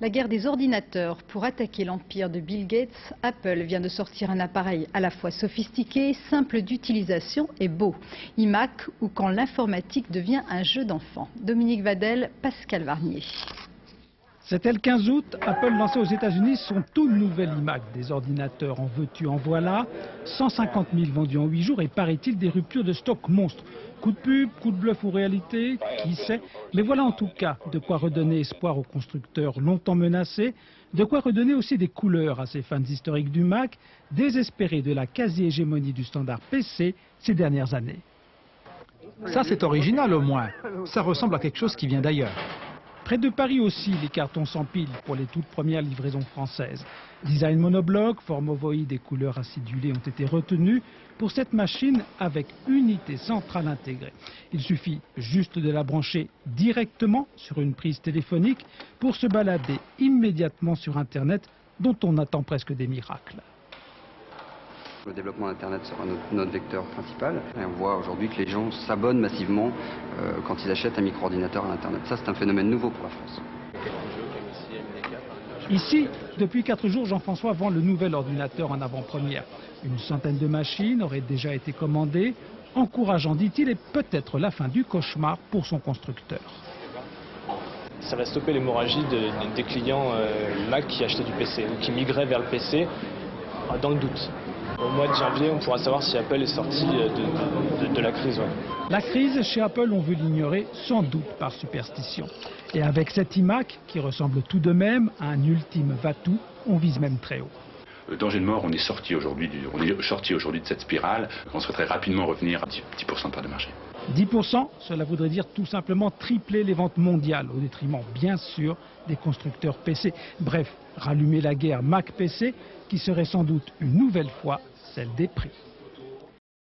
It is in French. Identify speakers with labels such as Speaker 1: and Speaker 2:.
Speaker 1: La guerre des ordinateurs pour attaquer l'empire de Bill Gates, Apple vient de sortir un appareil à la fois sophistiqué, simple d'utilisation et beau. iMac ou quand l'informatique devient un jeu d'enfant. Dominique Vadel, Pascal Varnier.
Speaker 2: C'était le 15 août, Apple lançait aux États-Unis son tout nouvel iMac. Des ordinateurs en veux-tu, en voilà. 150 000 vendus en 8 jours et paraît-il des ruptures de stock monstres. Coup de pub, coup de bluff ou réalité, qui sait. Mais voilà en tout cas de quoi redonner espoir aux constructeurs longtemps menacés, de quoi redonner aussi des couleurs à ces fans historiques du Mac, désespérés de la quasi-hégémonie du standard PC ces dernières années.
Speaker 3: Ça c'est original au moins, ça ressemble à quelque chose qui vient d'ailleurs.
Speaker 2: Près de Paris aussi, les cartons s'empilent pour les toutes premières livraisons françaises. Design monobloc, forme ovoïde et couleurs acidulées ont été retenues pour cette machine avec unité centrale intégrée. Il suffit juste de la brancher directement sur une prise téléphonique pour se balader immédiatement sur Internet, dont on attend presque des miracles.
Speaker 4: Le développement d'Internet sera notre vecteur principal. Et on voit aujourd'hui que les gens s'abonnent massivement quand ils achètent un micro-ordinateur à l'Internet. Ça, c'est un phénomène nouveau pour la France.
Speaker 2: Ici, depuis 4 jours, Jean-François vend le nouvel ordinateur en avant-première. Une centaine de machines auraient déjà été commandées, encourageant, dit-il, et peut-être la fin du cauchemar pour son constructeur.
Speaker 5: Ça va stopper l'hémorragie des clients Mac qui achetaient du PC ou qui migraient vers le PC dans le doute. Au mois de janvier, on pourra savoir si Apple est sorti de la crise. Ouais.
Speaker 2: La crise, chez Apple, on veut l'ignorer, sans doute par superstition. Et avec cet iMac, qui ressemble tout de même à un ultime va-tout, on vise même très haut.
Speaker 6: Le danger de mort, on est sorti aujourd'hui de cette spirale. On souhaiterait rapidement revenir à 10% de part de marché.
Speaker 2: 10%, cela voudrait dire tout simplement tripler les ventes mondiales, au détriment bien sûr des constructeurs PC. Bref, rallumer la guerre Mac-PC, qui serait sans doute une nouvelle fois celle des prix.